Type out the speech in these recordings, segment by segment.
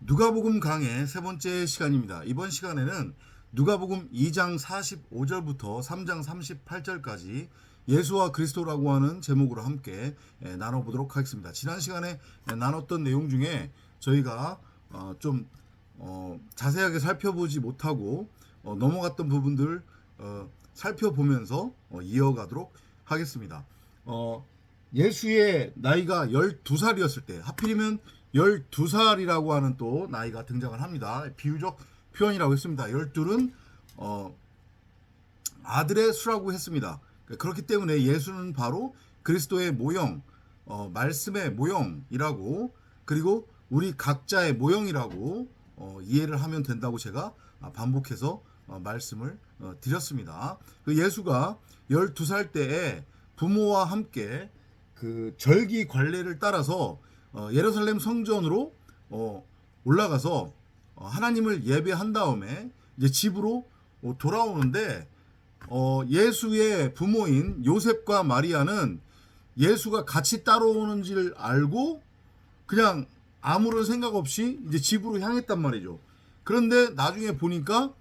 누가복음 강의 세 번째 시간입니다. 이번 시간에는 누가복음 2장 45절부터 3장 38절까지 예수와 그리스도라고 하는 제목으로 함께 나눠보도록 하겠습니다. 지난 시간에 나눴던 내용 중에 저희가 좀 자세하게 살펴보지 못하고 넘어갔던 부분들 살펴보면서 이어가도록 하겠습니다. 예수의 나이가 12살이었을 때, 하필이면 12살이라고 하는 또 나이가 등장을 합니다. 비유적 표현이라고 했습니다. 12은 아들의 수라고 했습니다. 그렇기 때문에 예수는 바로 그리스도의 모형, 말씀의 모형이라고, 그리고 우리 각자의 모형이라고 이해를 하면 된다고 제가 반복해서 말씀을 드렸습니다. 예수가 12살 때에 부모와 함께 그 절기 관례를 따라서 예루살렘 성전으로 올라가서 하나님을 예배한 다음에 이제 집으로 돌아오는데, 예수의 부모인 요셉과 마리아는 예수가 같이 따라오는지를 알고 그냥 아무런 생각 없이 이제 집으로 향했단 말이죠. 그런데 나중에 보니까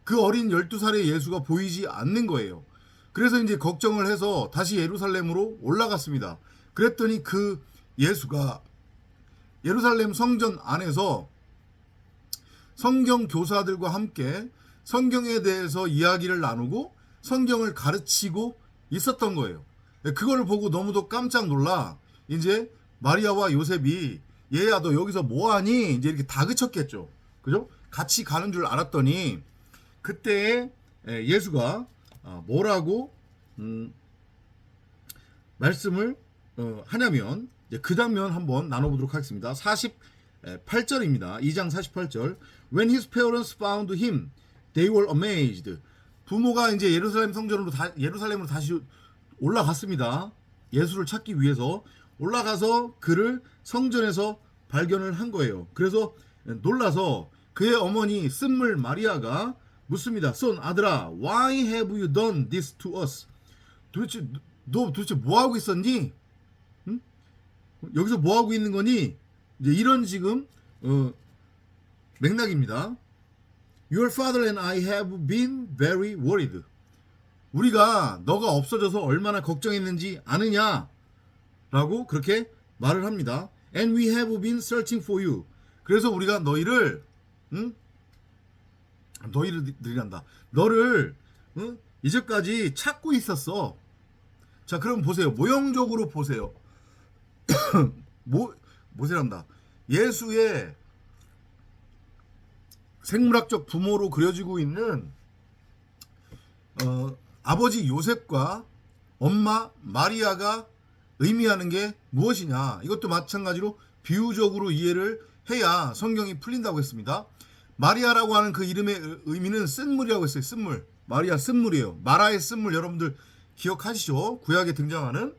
그 어린 12살의 예수가 보이지 않는 거예요. 그래서 이제 걱정을 해서 다시 예루살렘으로 올라갔습니다. 그랬더니 그 예수가 예루살렘 성전 안에서 성경 교사들과 함께 성경에 대해서 이야기를 나누고 성경을 가르치고 있었던 거예요. 그걸 보고 너무도 깜짝 놀라 이제 마리아와 요셉이 얘야 너 여기서 뭐하니? 이제 이렇게 다그쳤겠죠. 그죠? 같이 가는 줄 알았더니 그때 예수가 뭐라고 말씀을 하냐면, 그 장면 한번 나눠보도록 하겠습니다. 48절입니다. 2장 48절. When his parents found him, they were amazed. 부모가 이제 예루살렘으로 다시 올라갔습니다. 예수를 찾기 위해서 올라가서 그를 성전에서 발견을 한 거예요. 그래서 놀라서 그의 어머니 쓴물 마리아가 묻습니다. Son, 아들아, why have you done this to us? 너 도대체 뭐 하고 있었니? 응? 여기서 뭐 하고 있는 거니? 이제 이런 지금 맥락입니다. Your father and I have been very worried. 우리가 너가 없어져서 얼마나 걱정했는지 아느냐? 라고 그렇게 말을 합니다. And we have been searching for you. 그래서 우리가 너희를 이제까지 찾고 있었어. 자, 그럼 보세요. 모형적으로 보세요. 모세란다. 예수의 생물학적 부모로 그려지고 있는 아버지 요셉과 엄마 마리아가 의미하는 게 무엇이냐? 이것도 마찬가지로 비유적으로 이해를 해야 성경이 풀린다고 했습니다. 마리아라고 하는 그 이름의 의미는 쓴물이라고 했어요. 쓴물. 마리아 쓴물이에요. 마라의 쓴물 여러분들 기억하시죠? 구약에 등장하는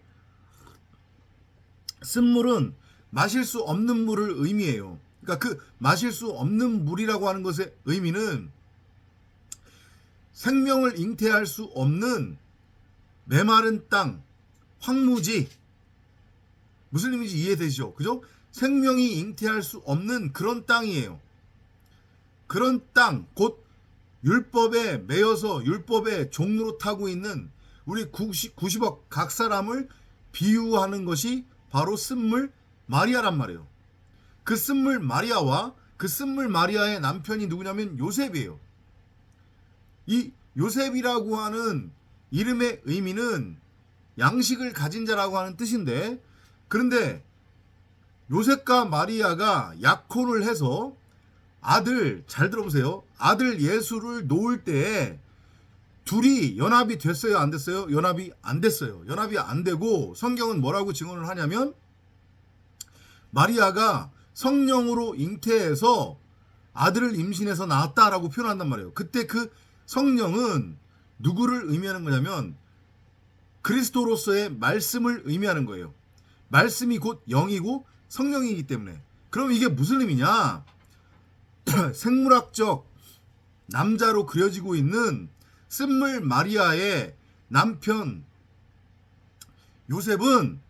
쓴물은 마실 수 없는 물을 의미해요. 그러니까 그 마실 수 없는 물이라고 하는 것의 의미는 생명을 잉태할 수 없는 메마른 땅, 황무지. 무슨 의미인지 이해되시죠? 그죠? 생명이 잉태할 수 없는 그런 땅이에요. 그런 땅, 곧 율법에 매여서 율법의 종로로 타고 있는 우리 90억 각 사람을 비유하는 것이 바로 쓴물 마리아란 말이에요. 그 쓴물 마리아와 그 쓴물 마리아의 남편이 누구냐면 요셉이에요. 이 요셉이라고 하는 이름의 의미는 양식을 가진 자라고 하는 뜻인데, 그런데 요셉과 마리아가 약혼을 해서 아들, 잘 들어보세요. 아들 예수를 놓을 때에 둘이 연합이 됐어요? 안 됐어요? 연합이 안 됐어요. 연합이 안 되고 성경은 뭐라고 증언을 하냐면 마리아가 성령으로 잉태해서 아들을 임신해서 낳았다라고 표현한단 말이에요. 그때 그 성령은 누구를 의미하는 거냐면 그리스도로서의 말씀을 의미하는 거예요. 말씀이 곧 영이고 성령이기 때문에. 그럼 이게 무슨 의미냐? 생물학적 남자로 그려지고 있는 쓴물 마리아의 남편 요셉은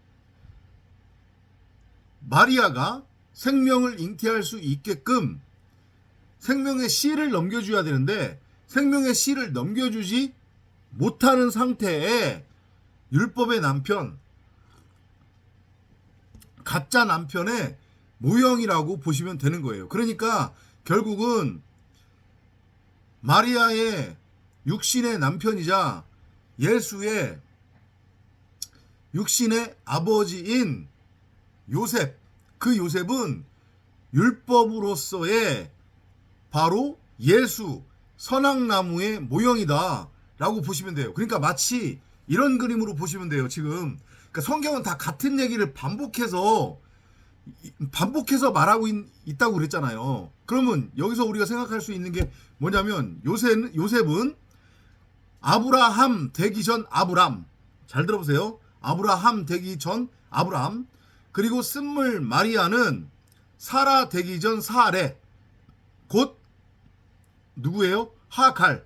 마리아가 생명을 잉태할 수 있게끔 생명의 씨를 넘겨줘야 되는데 생명의 씨를 넘겨주지 못하는 상태에 율법의 남편, 가짜 남편의 모형이라고 보시면 되는 거예요. 그러니까 결국은 마리아의 육신의 남편이자 예수의 육신의 아버지인 요셉, 그 요셉은 율법으로서의 바로 예수, 선악나무의 모형이다 라고 보시면 돼요. 그러니까 마치 이런 그림으로 보시면 돼요. 지금 그러니까 성경은 다 같은 얘기를 반복해서 말하고 있다고 그랬잖아요. 그러면 여기서 우리가 생각할 수 있는 게 뭐냐면 요셉은 아브라함 되기 전 아브람, 잘 들어보세요. 아브라함 되기 전 아브람, 그리고 쓴물 마리아는 사라 되기 전 사레, 곧 누구예요? 하갈.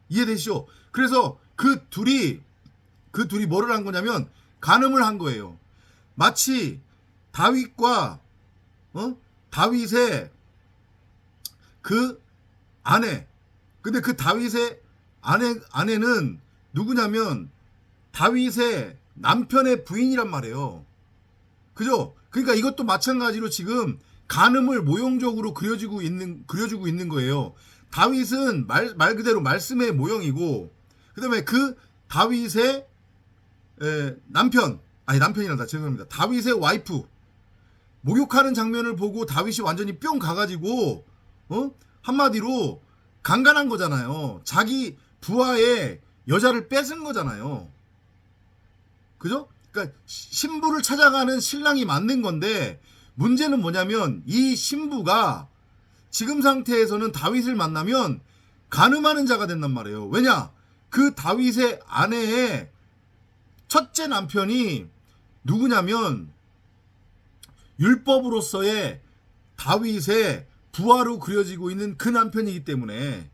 이해되시죠? 그래서 그 둘이 뭐를 한 거냐면 간음을 한 거예요. 마치 다윗과 다윗의 그 아내. 근데 그 다윗의 아내는 누구냐면 다윗의 남편의 부인이란 말이에요. 그죠? 그러니까 이것도 마찬가지로 지금 간음을 모형적으로 그려주고 있는 거예요. 다윗은 말 그대로 말씀의 모형이고, 그 다음에 그 다윗의 남편이란다. 죄송합니다. 다윗의 와이프. 목욕하는 장면을 보고 다윗이 완전히 뿅 가가지고, 한마디로 강간한 거잖아요. 자기 부하의 여자를 뺏은 거잖아요. 그죠? 그러니까 신부를 찾아가는 신랑이 맞는 건데, 문제는 뭐냐면 이 신부가 지금 상태에서는 다윗을 만나면 간음하는 자가 된단 말이에요. 왜냐? 그 다윗의 아내의 첫째 남편이 누구냐면 율법으로서의 다윗의 부하로 그려지고 있는 그 남편이기 때문에.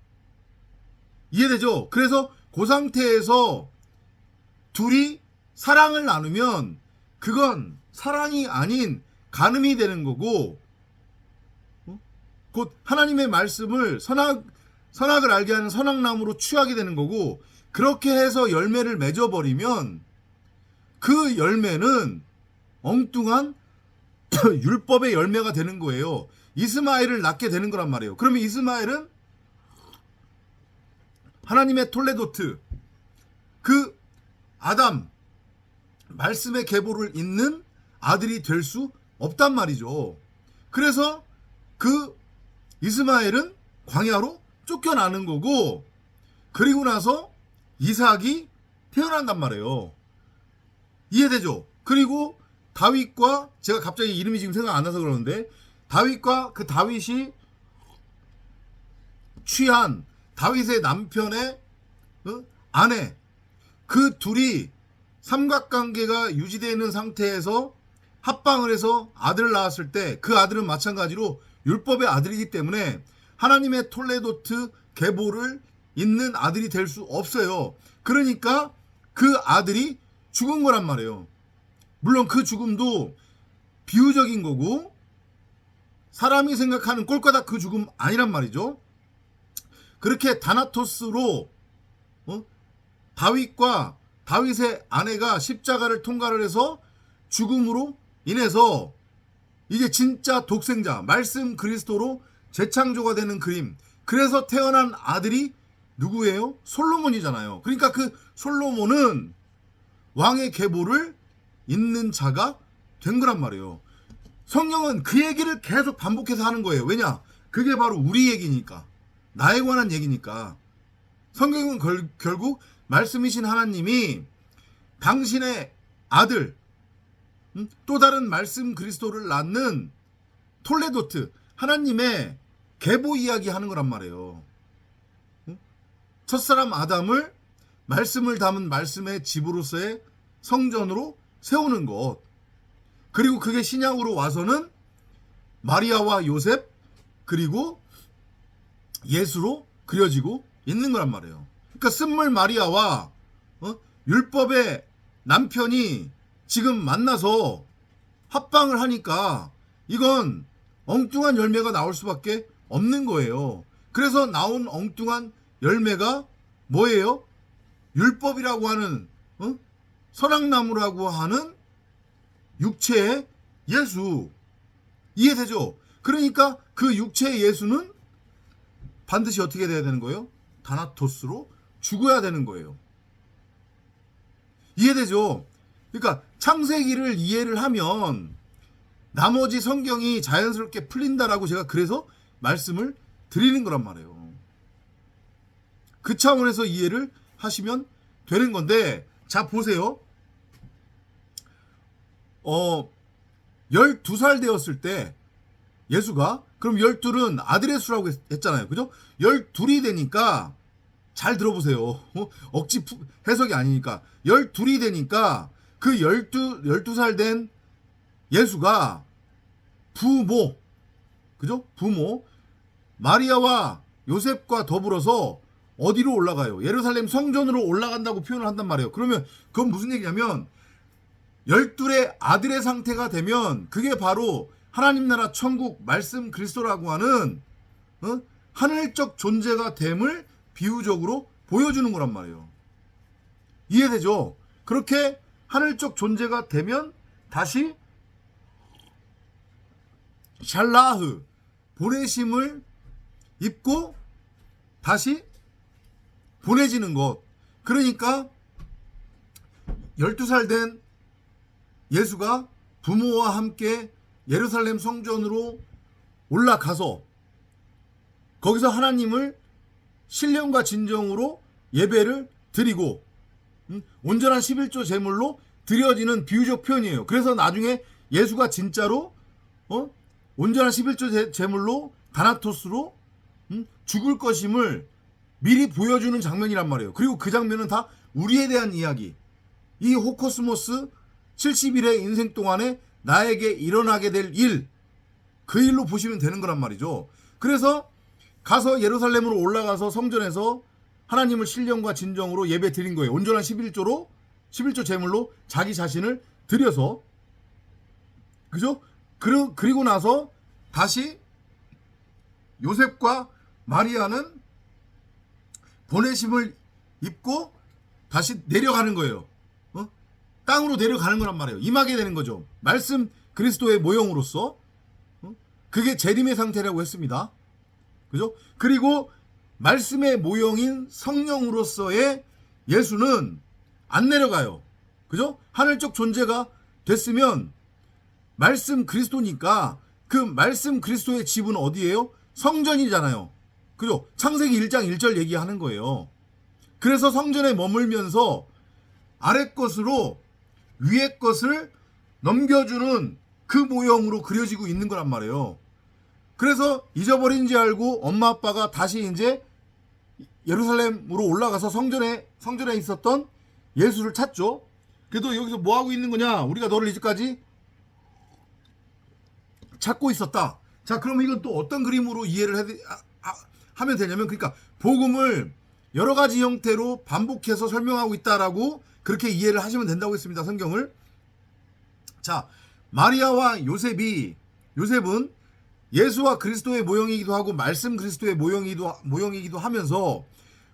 이해되죠? 그래서 그 상태에서 둘이 사랑을 나누면 그건 사랑이 아닌 간음이 되는 거고, 곧 하나님의 말씀을 선악을 알게 하는 선악나무로 취하게 되는 거고, 그렇게 해서 열매를 맺어버리면 그 열매는 엉뚱한 율법의 열매가 되는 거예요. 이스마엘을 낳게 되는 거란 말이에요. 그러면 이스마엘은 하나님의 톨레도트, 그 아담 말씀의 계보를 잇는 아들이 될 수 없단 말이죠. 그래서 그 이스마엘은 광야로 쫓겨나는 거고, 그리고 나서 이삭이 태어난단 말이에요. 이해되죠? 그리고 다윗과, 제가 갑자기 이름이 지금 생각 안 나서 그러는데, 다윗과 그 다윗이 취한 다윗의 남편의 아내, 그 둘이 삼각관계가 유지되어 있는 상태에서 합방을 해서 아들을 낳았을 때 그 아들은 마찬가지로 율법의 아들이기 때문에 하나님의 톨레도트 계보를 잇는 아들이 될 수 없어요. 그러니까 그 아들이 죽은 거란 말이에요. 물론 그 죽음도 비유적인 거고 사람이 생각하는 꼴까닥 그 죽음 아니란 말이죠. 그렇게 다나토스로 다윗과 다윗의 아내가 십자가를 통과를 해서 죽음으로 인해서 이게 진짜 독생자, 말씀 그리스도로 재창조가 되는 그림. 그래서 태어난 아들이 누구예요? 솔로몬이잖아요. 그러니까 그 솔로몬은 왕의 계보를 잇는 자가 된 거란 말이에요. 성경은 그 얘기를 계속 반복해서 하는 거예요. 왜냐? 그게 바로 우리 얘기니까. 나에 관한 얘기니까. 성경은 결국 말씀이신 하나님이 당신의 아들, 또 다른 말씀 그리스도를 낳는 톨레도트, 하나님의 계보 이야기 하는 거란 말이에요. 첫사람 아담을 말씀을 담은 말씀의 집으로서의 성전으로 세우는 것. 그리고 그게 신약으로 와서는 마리아와 요셉 그리고 예수로 그려지고 있는 거란 말이에요. 그러니까 쓴물 마리아와 율법의 남편이 지금 만나서 합방을 하니까 이건 엉뚱한 열매가 나올 수밖에 없는 거예요. 그래서 나온 엉뚱한 열매가 뭐예요? 율법이라고 하는 선악나무라고 하는 육체의 예수. 이해되죠? 그러니까 그 육체의 예수는 반드시 어떻게 돼야 되는 거예요? 다나토스로 죽어야 되는 거예요. 이해되죠? 그러니까 창세기를 이해를 하면 나머지 성경이 자연스럽게 풀린다라고 제가 그래서 말씀을 드리는 거란 말이에요. 그 차원에서 이해를 하시면 되는 건데, 자 보세요. 12살 되었을 때 예수가, 그럼 12은 아들의 수라고 했잖아요. 그죠? 12이 되니까, 잘 들어보세요. 억지 해석이 아니니까. 12이 되니까 그 12살 된 예수가 부모, 그죠? 부모, 마리아와 요셉과 더불어서 어디로 올라가요? 예루살렘 성전으로 올라간다고 표현을 한단 말이에요. 그러면 그건 무슨 얘기냐면 12의 아들의 상태가 되면 그게 바로 하나님 나라 천국 말씀 그리스도라고 하는 하늘적 존재가 됨을 비유적으로 보여주는 거란 말이에요. 이해되죠? 그렇게 하늘적 존재가 되면 다시 샬라흐, 보내심을 입고 다시 보내지는 것. 그러니까 12살 된 예수가 부모와 함께 예루살렘 성전으로 올라가서 거기서 하나님을 신령과 진정으로 예배를 드리고 온전한 11조 제물로 드려지는 비유적 표현이에요. 그래서 나중에 예수가 진짜로 온전한 11조 제물로 다나토스로 죽을 것임을 미리 보여주는 장면이란 말이에요. 그리고 그 장면은 다 우리에 대한 이야기. 이 호코스모스 70일의 인생 동안에 나에게 일어나게 될 일, 그 일로 보시면 되는 거란 말이죠. 그래서 가서 예루살렘으로 올라가서 성전에서 하나님을 신령과 진정으로 예배 드린 거예요. 온전한 11조 제물로 자기 자신을 드려서. 그죠? 그리고 나서 다시 요셉과 마리아는 보내심을 입고 다시 내려가는 거예요. 땅으로 내려가는 거란 말이에요. 임하게 되는 거죠. 말씀 그리스도의 모형으로서. 그게 재림의 상태라고 했습니다. 그죠? 그리고 말씀의 모형인 성령으로서의 예수는 안 내려가요. 그죠? 하늘적 존재가 됐으면 말씀 그리스도니까 그 말씀 그리스도의 집은 어디예요? 성전이잖아요. 그죠? 창세기 1장 1절 얘기하는 거예요. 그래서 성전에 머물면서 아래 것으로 위에 것을 넘겨주는 그 모형으로 그려지고 있는 거란 말이에요. 그래서 잊어버린지 알고 엄마 아빠가 다시 이제 예루살렘으로 올라가서 성전에 있었던 예수를 찾죠. 그래도 여기서 뭐 하고 있는 거냐? 우리가 너를 이제까지 찾고 있었다. 자, 그러면 이건 또 어떤 그림으로 이해를 하면 되냐면, 그러니까 복음을 여러 가지 형태로 반복해서 설명하고 있다라고 그렇게 이해를 하시면 된다고 했습니다. 성경을. 자, 마리아와 요셉은 예수와 그리스도의 모형이기도 하고 말씀 그리스도의 모형이기도 하면서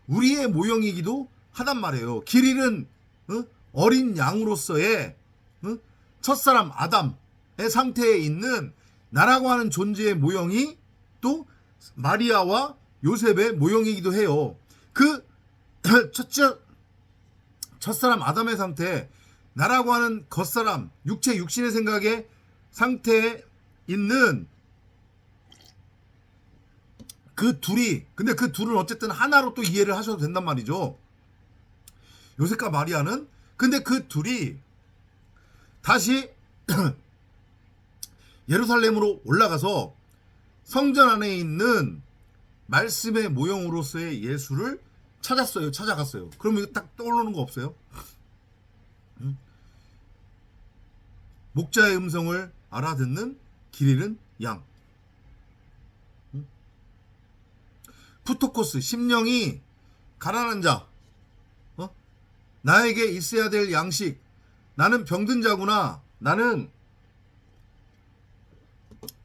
우리의 모형이기도 하단 말이에요. 길 잃은 어린 양으로서의 첫사람 아담의 상태에 있는 나라고 하는 존재의 모형이 또 마리아와 요셉의 모형이기도 해요. 그 첫사람 아담의 상태, 나라고 하는 겉사람, 육신의 생각의 상태에 있는 그 둘이, 근데 그 둘은 어쨌든 하나로 또 이해를 하셔도 된단 말이죠. 요셉과 마리아는. 근데 그 둘이 다시 예루살렘으로 올라가서 성전 안에 있는 말씀의 모형으로서의 예수를 찾아갔어요. 그럼 이거 딱 떠오르는 거 없어요? 목자의 음성을 알아듣는 길 잃은 양. 푸토코스, 심령이 가난한 자. 나에게 있어야 될 양식. 나는 병든 자구나. 나는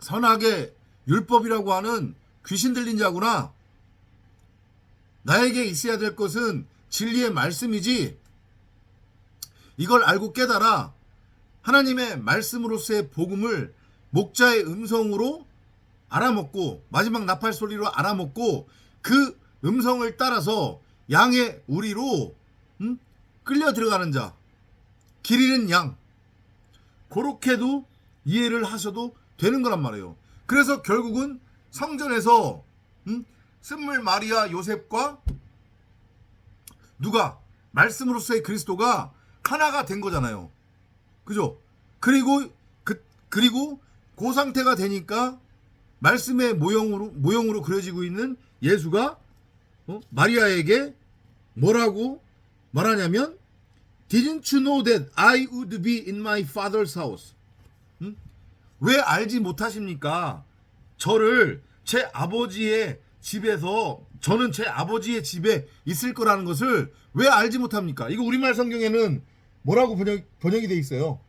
선악의 율법이라고 하는 귀신 들린 자구나. 나에게 있어야 될 것은 진리의 말씀이지. 이걸 알고 깨달아 하나님의 말씀으로서의 복음을 목자의 음성으로 알아먹고 마지막 나팔 소리로 알아먹고 그 음성을 따라서 양의 우리로 끌려 들어가는 자, 길 잃은 양, 그렇게도 이해를 하셔도 되는 거란 말이에요. 그래서 결국은 성전에서 쓴물 마리아 요셉과 누가 말씀으로서의 그리스도가 하나가 된 거잖아요. 그죠? 그리고 그 상태가 되니까 말씀의 모형으로 그려지고 있는 예수가 마리아에게 뭐라고 말하냐면 Didn't you know that I would be in my father's house? 왜 알지 못하십니까? 저를 제 아버지의 집에서 저는 제 아버지의 집에 있을 거라는 것을 왜 알지 못합니까? 이거 우리말 성경에는 뭐라고 번역이 돼 있어요?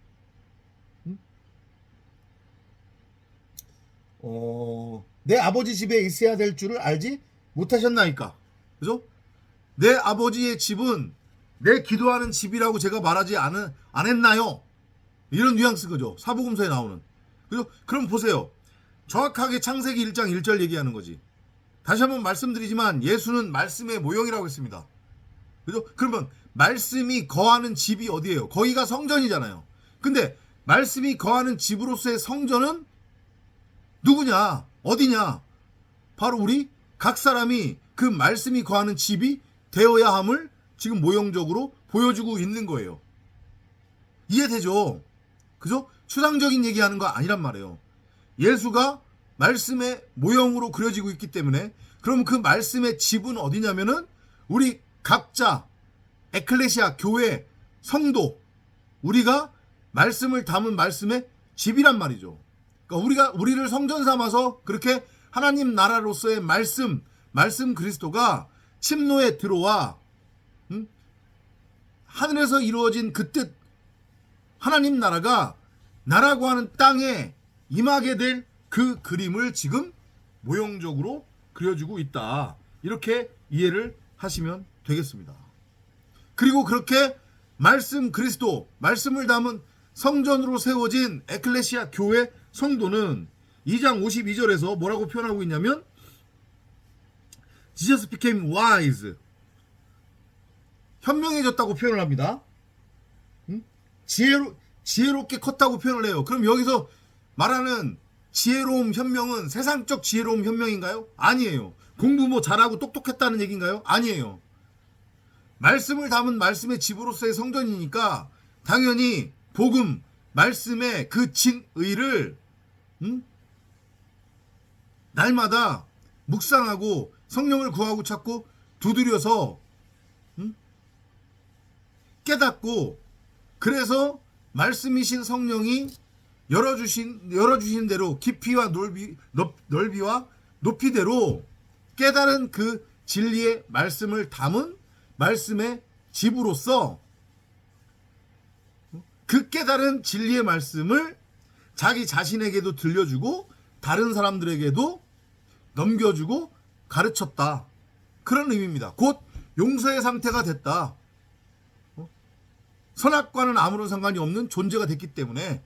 내 아버지 집에 있어야 될 줄을 알지 못하셨나이까? 그죠? 내 아버지의 집은 내 기도하는 집이라고 제가 말하지 안 했나요? 이런 뉘앙스 거죠. 사복음서에 나오는. 그죠? 그럼 보세요. 정확하게 창세기 1장 1절 얘기하는 거지. 다시 한번 말씀드리지만 예수는 말씀의 모형이라고 했습니다. 그죠? 그러면 말씀이 거하는 집이 어디예요? 거기가 성전이잖아요. 근데 말씀이 거하는 집으로서의 성전은 누구냐? 어디냐? 바로 우리 각 사람이 그 말씀이 거하는 집이 되어야 함을 지금 모형적으로 보여주고 있는 거예요. 이해되죠? 그죠? 추상적인 얘기하는 거 아니란 말이에요. 예수가 말씀의 모형으로 그려지고 있기 때문에 그럼 그 말씀의 집은 어디냐면은 우리 각자 에클레시아 교회 성도 우리가 말씀을 담은 말씀의 집이란 말이죠. 그러니까 우리를 성전 삼아서 그렇게 하나님 나라로서의 말씀 그리스도가 침노에 들어와 하늘에서 이루어진 그 뜻 하나님 나라가 나라고 하는 땅에 임하게 될 그 그림을 지금 모형적으로 그려주고 있다. 이렇게 이해를 하시면 되겠습니다. 그리고 그렇게 말씀 그리스도 말씀을 담은 성전으로 세워진 에클레시아 교회 성도는 2장 52절에서 뭐라고 표현하고 있냐면 Jesus became wise. 현명해졌다고 표현을 합니다. 지혜롭게 컸다고 표현을 해요. 그럼 여기서 말하는 지혜로움 현명은 세상적 지혜로움 현명인가요? 아니에요. 공부 뭐 잘하고 똑똑했다는 얘기인가요? 아니에요. 말씀을 담은 말씀의 집으로서의 성전이니까 당연히 복음 말씀의 그 진의를 날마다 묵상하고 성령을 구하고 찾고 두드려서 깨닫고 그래서 말씀이신 성령이 열어주신 대로 깊이와 넓이와 높이대로 깨달은 그 진리의 말씀을 담은 말씀의 집으로서 그 깨달은 진리의 말씀을 자기 자신에게도 들려주고 다른 사람들에게도 넘겨주고 가르쳤다. 그런 의미입니다. 곧 용서의 상태가 됐다. 선악과는 아무런 상관이 없는 존재가 됐기 때문에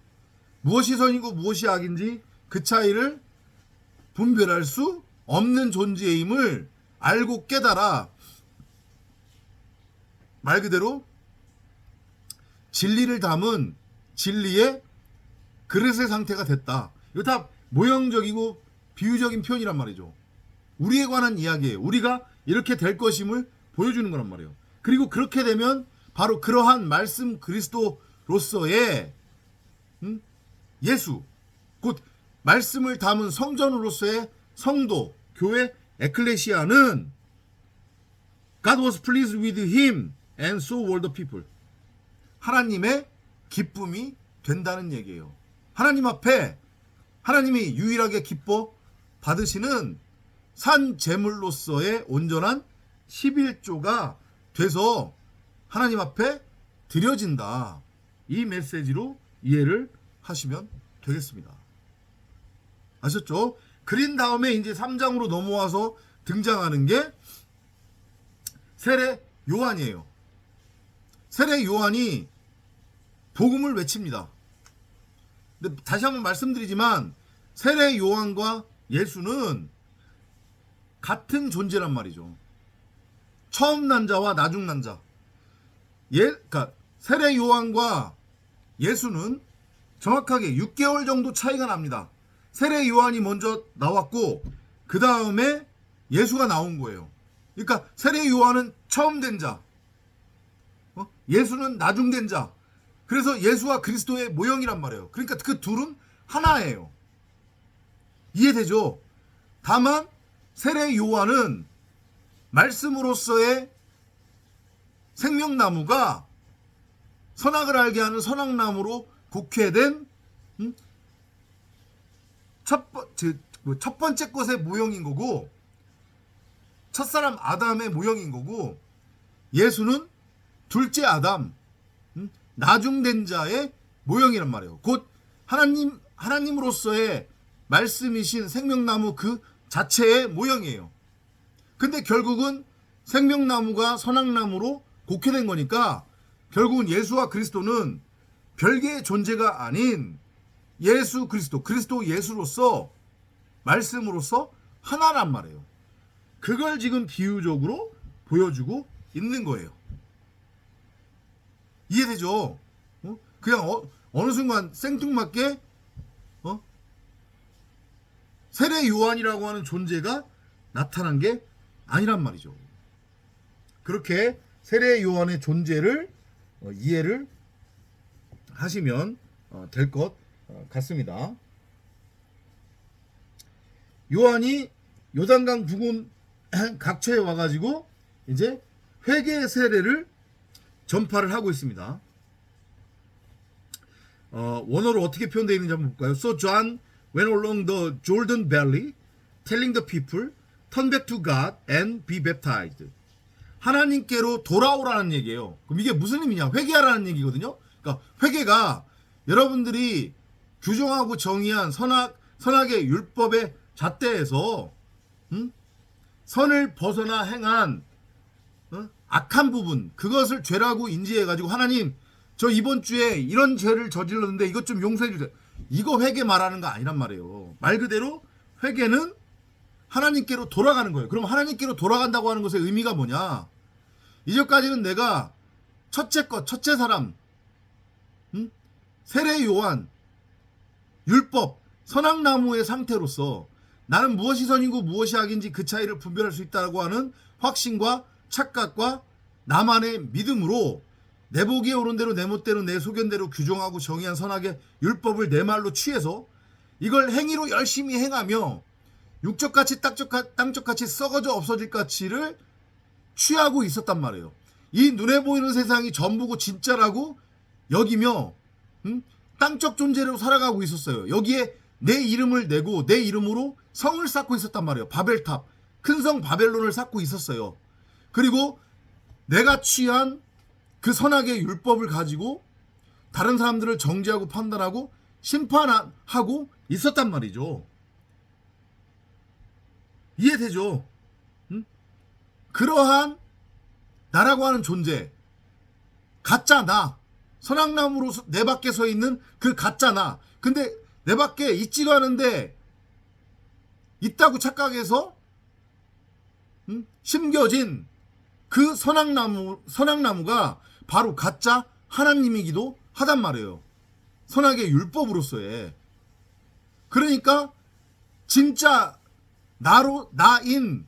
무엇이 선이고 무엇이 악인지 그 차이를 분별할 수 없는 존재임을 알고 깨달아 말 그대로 진리를 담은 진리의 그릇의 상태가 됐다. 이거 다 모형적이고 비유적인 표현이란 말이죠. 우리에 관한 이야기예요. 우리가 이렇게 될 것임을 보여주는 거란 말이에요. 그리고 그렇게 되면 바로 그러한 말씀 그리스도로서의 예수 곧 말씀을 담은 성전으로서의 성도 교회 에클레시아는 God was pleased with him and so were the people. 하나님의 기쁨이 된다는 얘기예요. 하나님 앞에 하나님이 유일하게 기뻐 받으시는 산 제물로서의 온전한 11조가 돼서 하나님 앞에 드려진다. 이 메시지로 이해를 하시면 되겠습니다. 아셨죠? 그린 다음에 이제 3장으로 넘어와서 등장하는 게 세례 요한이에요. 세례 요한이 복음을 외칩니다. 근데 다시 한번 말씀드리지만 세례 요한과 예수는 같은 존재란 말이죠. 처음 난 자와 나중 난 자. 그러니까 세례 요한과 예수는 정확하게 6개월 정도 차이가 납니다. 세례 요한이 먼저 나왔고 그 다음에 예수가 나온 거예요. 그러니까 세례 요한은 처음 된 자, 예수는 나중 된 자. 그래서 예수와 그리스도의 모형이란 말이에요. 그러니까 그 둘은 하나예요. 이해되죠? 다만 세례 요한은 말씀으로서의 생명나무가 선악을 알게 하는 선악나무로 곡회된 첫 번째 것의 모형인 거고, 첫사람 아담의 모형인 거고, 예수는 둘째 아담, 나중된 자의 모형이란 말이에요. 곧 하나님으로서의 말씀이신 생명나무 그 자체의 모형이에요. 근데 결국은 생명나무가 선악나무로 곡회된 거니까 결국은 예수와 그리스도는 별개의 존재가 아닌 예수 그리스도 예수로서 말씀으로서 하나란 말이에요. 그걸 지금 비유적으로 보여주고 있는 거예요. 이해되죠? 그냥 어느 순간 생뚱맞게 세례 요한이라고 하는 존재가 나타난 게 아니란 말이죠. 그렇게 세례 요한의 존재를 이해를 하시면 될 것 같습니다. 요한이 요단강 부근 각처에 와가지고 이제 회개 세례를 전파를 하고 있습니다. 원어로 어떻게 표현되어 있는지 한번 볼까요? So John went along the Jordan Valley, telling the people, turn back to God and be baptized. 하나님께로 돌아오라는 얘기예요. 그럼 이게 무슨 의미냐? 회개하라는 얘기거든요. 그러니까 회개가 여러분들이 규정하고 정의한 선악의 율법의 잣대에서 선을 벗어나 행한 악한 부분, 그것을 죄라고 인지해가지고 하나님, 저 이번 주에 이런 죄를 저질렀는데 이것 좀 용서해 주세요. 이거 회개 말하는 거 아니란 말이에요. 말 그대로 회개는 하나님께로 돌아가는 거예요. 그럼 하나님께로 돌아간다고 하는 것의 의미가 뭐냐? 이제까지는 내가 첫째 사람, 세례 요한, 율법, 선악나무의 상태로서 나는 무엇이 선이고 무엇이 악인지 그 차이를 분별할 수 있다고 하는 확신과 착각과 나만의 믿음으로 내 보기에 옳은 대로 내 멋대로 내 소견대로 규정하고 정의한 선악의 율법을 내 말로 취해서 이걸 행위로 열심히 행하며 육적같이 땅적같이 썩어져 없어질 가치를 취하고 있었단 말이에요. 이 눈에 보이는 세상이 전부고 진짜라고 여기며 땅적 존재로 살아가고 있었어요. 여기에 내 이름을 내고 내 이름으로 성을 쌓고 있었단 말이에요. 바벨탑, 큰 성 바벨론을 쌓고 있었어요. 그리고 내가 취한 그 선악의 율법을 가지고 다른 사람들을 정죄하고 판단하고 심판하고 있었단 말이죠. 이해되죠? 그러한 나라고 하는 존재, 가짜 나, 선악나무로 내 밖에 서 있는 그 가짜 나. 근데 내 밖에 있지도 않은데 있다고 착각해서 심겨진 그 선악나무가 바로 가짜 하나님이기도 하단 말이에요. 선악의 율법으로서의. 그러니까 진짜 나인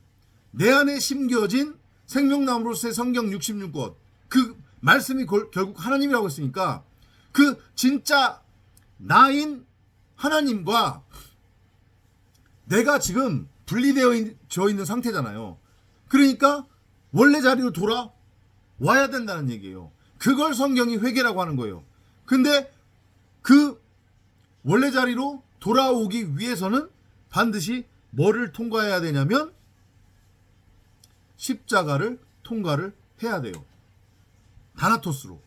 내 안에 심겨진 생명나무로서의 성경 66권, 그 말씀이 결국 하나님이라고 했으니까 그 진짜 나인 하나님과 내가 지금 분리되어 있는 상태잖아요. 그러니까 원래 자리로 돌아와야 된다는 얘기예요. 그걸 성경이 회개라고 하는 거예요. 근데 그 원래 자리로 돌아오기 위해서는 반드시 뭐를 통과해야 되냐면 십자가를 통과를 해야 돼요. 다나토스로.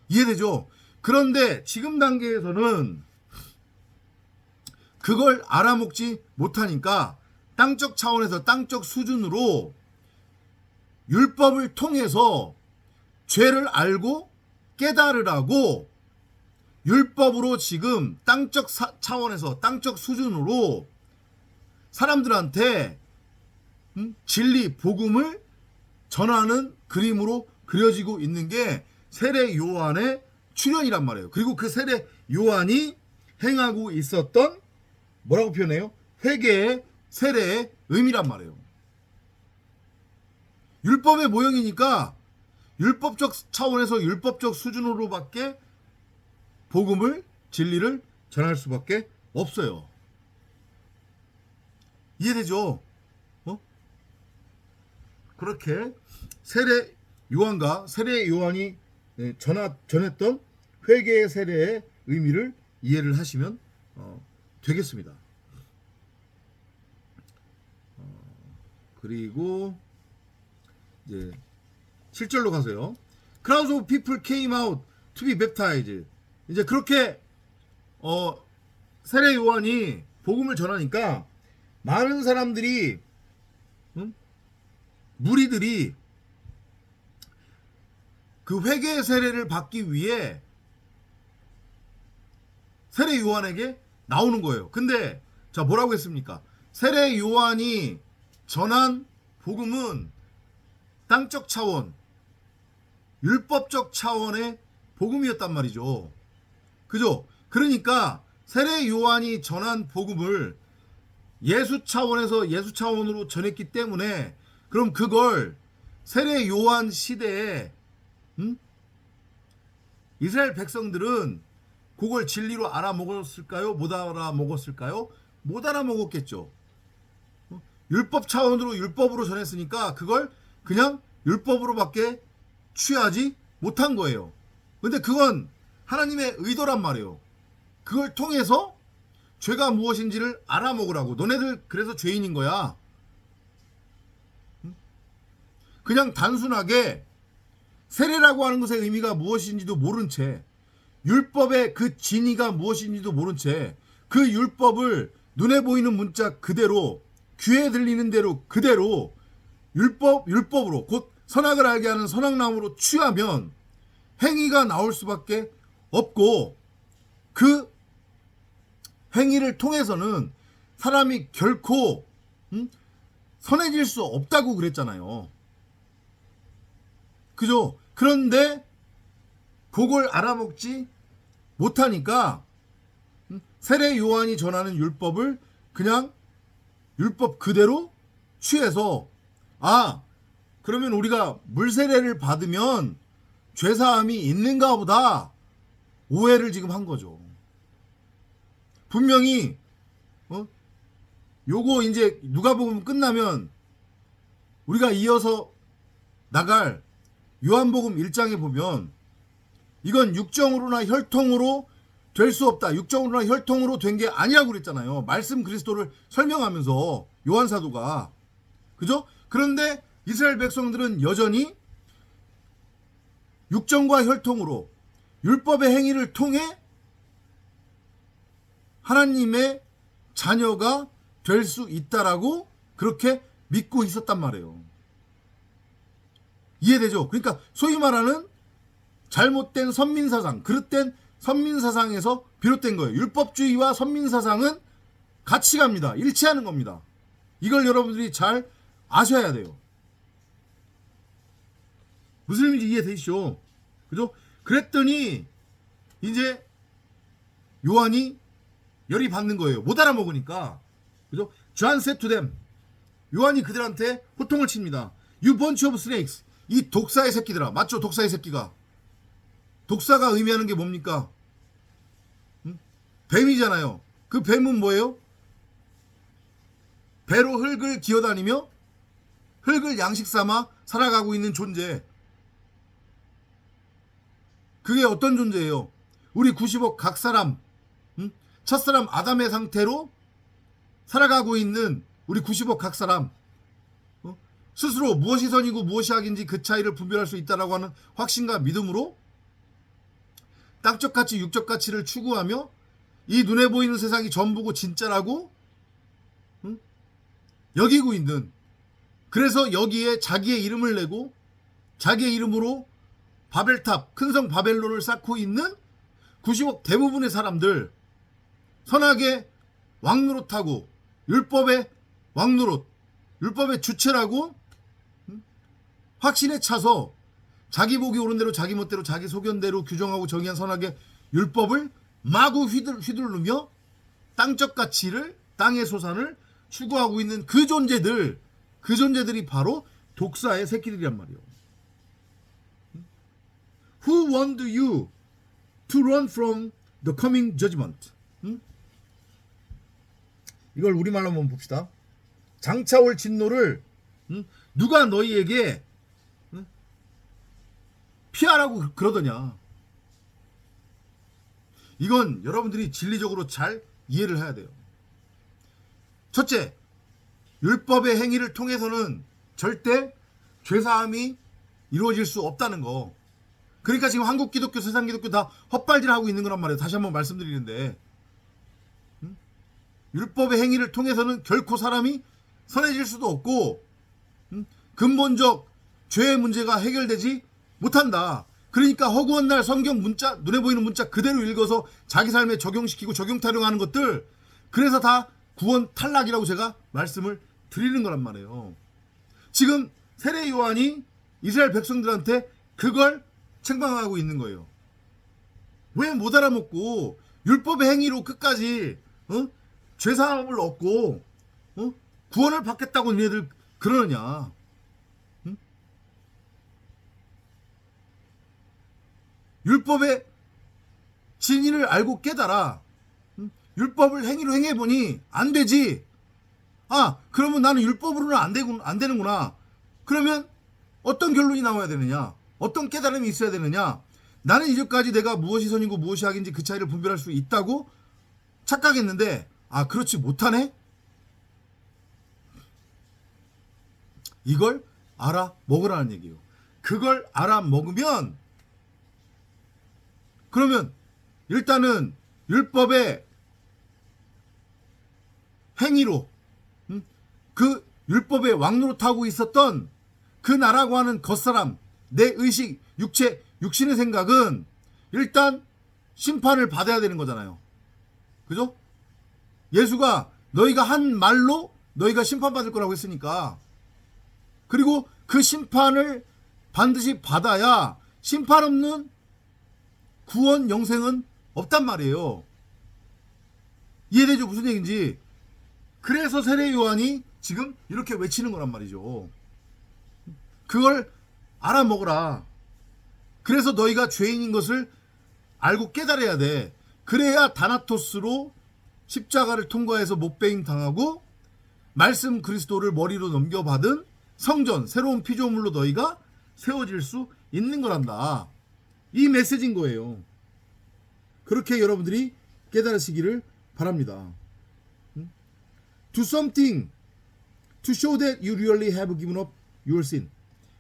이해되죠? 그런데 지금 단계에서는 그걸 알아먹지 못하니까 땅적 차원에서 땅적 수준으로 율법을 통해서 죄를 알고 깨달으라고 율법으로 지금 땅적 차원에서 땅적 수준으로 사람들한테 진리 복음을 전하는 그림으로 그려지고 있는 게 세례 요한의 출현이란 말이에요. 그리고 그 세례 요한이 행하고 있었던 뭐라고 표현해요? 회개의 세례의 의미란 말이에요. 율법의 모형이니까 율법적 차원에서 율법적 수준으로밖에 복음을 진리를 전할 수밖에 없어요. 이해되죠? 그렇게 세례 요한과 세례 요한이 전했던 회개의 세례의 의미를 이해를 하시면 되겠습니다. 그리고 이제 7절로 가세요. Crowds of people came out to be baptized. 이제 그렇게 세례 요한이 복음을 전하니까 많은 사람들이 무리들이 그 회개의 세례를 받기 위해 세례 요한에게 나오는 거예요. 근데 자 뭐라고 했습니까? 세례 요한이 전한 복음은 땅적 차원, 율법적 차원의 복음이었단 말이죠. 그죠? 그러니까 세례 요한이 전한 복음을 예수 차원에서 예수 차원으로 전했기 때문에 그럼 그걸 세례 요한 시대에 이스라엘 백성들은 그걸 진리로 알아먹었을까요? 못 알아먹었을까요? 못 알아먹었겠죠. 율법 차원으로 율법으로 전했으니까 그걸 그냥 율법으로밖에 취하지 못한 거예요. 근데 그건 하나님의 의도란 말이에요. 그걸 통해서 죄가 무엇인지를 알아먹으라고. 너네들 그래서 죄인인 거야. 그냥 단순하게 세례라고 하는 것의 의미가 무엇인지도 모른 채, 율법의 그 진의가 무엇인지도 모른 채 그 율법을 눈에 보이는 문자 그대로, 귀에 들리는 대로 그대로 율법으로 곧 선악을 알게 하는 선악나무로 취하면 행위가 나올 수밖에 없고, 그 행위를 통해서는 사람이 결코 선해질 수 없다고 그랬잖아요. 그죠? 그런데 그걸 알아먹지 못하니까 세례 요한이 전하는 율법을 그냥 율법 그대로 취해서 그러면 우리가 물세례를 받으면 죄사함이 있는가 보다 오해를 지금 한 거죠. 분명히 요거 이제 누가복음 끝나면 우리가 이어서 나갈 요한복음 1장에 보면 이건 육정으로나 혈통으로 될 수 없다. 육정으로나 혈통으로 된 게 아니라고 그랬잖아요. 말씀 그리스도를 설명하면서 요한사도가. 그죠? 그런데 이스라엘 백성들은 여전히 육정과 혈통으로 율법의 행위를 통해 하나님의 자녀가 될 수 있다라고 그렇게 믿고 있었단 말이에요. 이해되죠? 그러니까 소위 말하는 잘못된 선민사상, 그릇된 선민사상에서 비롯된 거예요. 율법주의와 선민사상은 같이 갑니다. 일치하는 겁니다. 이걸 여러분들이 잘 아셔야 돼요. 무슨 의미인지 이해되시죠? 그죠? 그랬더니 이제 요한이 열이 받는 거예요. 못 알아먹으니까. 그죠? John said to them. 요한이 그들한테 호통을 칩니다. You bunch of snakes. 이 독사의 새끼들아. 맞죠? 독사의 새끼가. 독사가 의미하는 게 뭡니까? 뱀이잖아요. 그 뱀은 뭐예요? 배로 흙을 기어다니며 흙을 양식 삼아 살아가고 있는 존재. 그게 어떤 존재예요? 우리 90억 각 사람, 첫사람 아담의 상태로 살아가고 있는 우리 90억 각 사람, 스스로 무엇이 선이고 무엇이 악인지 그 차이를 분별할 수 있다라고 하는 확신과 믿음으로 땅적 가치, 육적 가치를 추구하며 이 눈에 보이는 세상이 전부고 진짜라고 여기고 있는, 그래서 여기에 자기의 이름을 내고 자기의 이름으로 바벨탑, 큰성 바벨론을 쌓고 있는 90억 대부분의 사람들, 선악의 왕노릇하고 율법의 왕노릇, 율법의 주체라고 확신에 차서 자기 보기 옳은 대로 자기 멋대로 자기 소견대로 규정하고 정의한 선악의 율법을 마구 휘두르며 땅적 가치를, 땅의 소산을 추구하고 있는 그 존재들이 바로 독사의 새끼들이란 말이에요. Who warned you to run from the coming judgment? 이걸 우리말로 한번 봅시다. 장차 올 진노를 누가 너희에게 피하라고 그러더냐. 이건 여러분들이 진리적으로 잘 이해를 해야 돼요. 첫째, 율법의 행위를 통해서는 절대 죄사함이 이루어질 수 없다는 거. 그러니까 지금 한국 기독교, 세상 기독교 다 헛발질하고 있는 거란 말이에요. 다시 한번 말씀드리는데, 율법의 행위를 통해서는 결코 사람이 선해질 수도 없고 근본적 죄의 문제가 해결되지 못한다. 그러니까 허구한 날 성경 문자, 눈에 보이는 문자 그대로 읽어서 자기 삶에 적용시키고 적용 타령하는 것들, 그래서 다 구원 탈락이라고 제가 말씀을 드리는 거란 말이에요. 지금 세례 요한이 이스라엘 백성들한테 그걸 책망하고 있는 거예요. 왜 못 알아먹고 율법의 행위로 끝까지 죄사함을 얻고 구원을 받겠다고 얘네들 그러느냐. 율법의 진리를 알고 깨달아. 율법을 행위로 행해보니 안 되지. 아, 그러면 나는 율법으로는 안 되는구나. 그러면 어떤 결론이 나와야 되느냐? 어떤 깨달음이 있어야 되느냐? 나는 이제까지 내가 무엇이 선이고 무엇이 악인지 그 차이를 분별할 수 있다고 착각했는데, 아, 그렇지 못하네? 이걸 알아먹으라는 얘기예요. 그걸 알아먹으면, 그러면 일단은 율법의 행위로 그 율법에 왕노릇하고 있었던 그 나라고 하는 겉사람, 내 의식, 육신의 생각은 일단 심판을 받아야 되는 거잖아요. 그죠? 예수가 너희가 한 말로 너희가 심판받을 거라고 했으니까. 그리고 그 심판을 반드시 받아야 심판 없는 구원 영생은 없단 말이에요. 이해되죠? 무슨 얘기인지. 그래서 세례 요한이 지금 이렇게 외치는 거란 말이죠. 그걸 알아먹으라. 그래서 너희가 죄인인 것을 알고 깨달아야 돼. 그래야 다나토스로 십자가를 통과해서 못배임 당하고 말씀 그리스도를 머리로 넘겨받은 성전, 새로운 피조물로 너희가 세워질 수 있는 거란다. 이 메시지인 거예요. 그렇게 여러분들이 깨달으시기를 바랍니다. Do something to show that you really have given up your sin.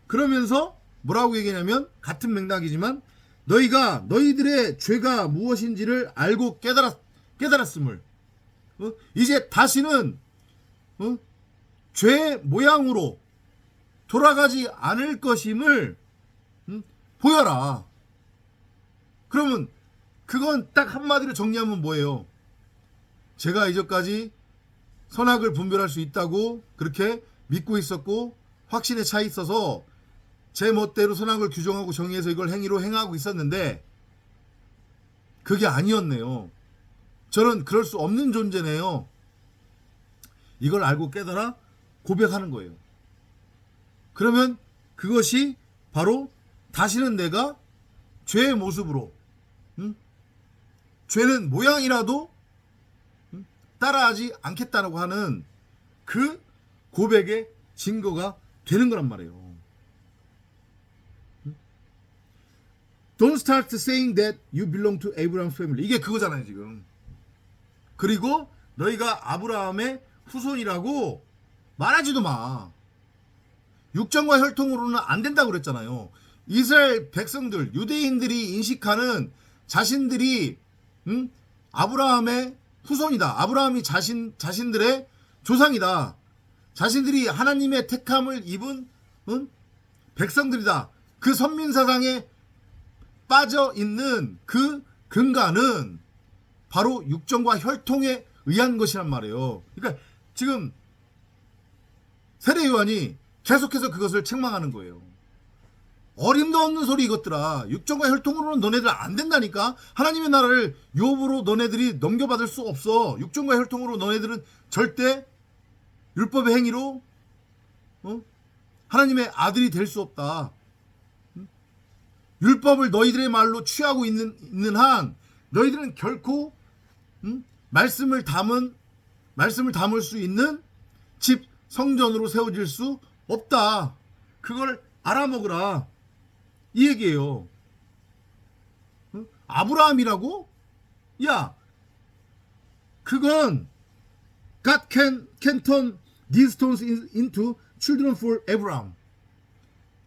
그러면서 뭐라고 얘기하냐면, 같은 맥락이지만 너희가 너희들의 죄가 무엇인지를 알고 깨달았음을, 이제 다시는 죄의 모양으로 돌아가지 않을 것임을 보여라. 그러면 그건 딱 한마디로 정리하면 뭐예요? 제가 이제까지 선악을 분별할 수 있다고 그렇게 믿고 있었고 확신에 차 있어서 제 멋대로 선악을 규정하고 정의해서 이걸 행위로 행하고 있었는데 그게 아니었네요. 저는 그럴 수 없는 존재네요. 이걸 알고 깨달아 고백하는 거예요. 그러면 그것이 바로 다시는 내가 죄의 모습으로, 죄는 모양이라도 따라하지 않겠다라고 하는 그 고백의 증거가 되는 거란 말이에요. Don't start saying that you belong to Abraham's family. 이게 그거잖아요, 지금. 그리고 너희가 아브라함의 후손이라고 말하지도 마. 육정과 혈통으로는 안 된다고 그랬잖아요. 이스라엘 백성들, 유대인들이 인식하는 자신들이 아브라함의 후손이다. 아브라함이 자신들의 조상이다. 자신들이 하나님의 택함을 입은 백성들이다. 그 선민사상에 빠져 있는 그 근간은 바로 육정과 혈통에 의한 것이란 말이에요. 그러니까 지금 세례 요한이 계속해서 그것을 책망하는 거예요. 어림도 없는 소리 이것들아. 육정과 혈통으로는 너네들 안 된다니까. 하나님의 나라를 욥으로 너네들이 넘겨받을 수 없어. 육정과 혈통으로 너네들은 절대 율법의 행위로 하나님의 아들이 될 수 없다. 율법을 너희들의 말로 취하고 있는 한 너희들은 결코 말씀을 담을 수 있는 집 성전으로 세워질 수 없다. 그걸 알아먹으라. 이 얘기예요. 아브라함이라고? 야, 그건 God can turn these stones into children for Abraham.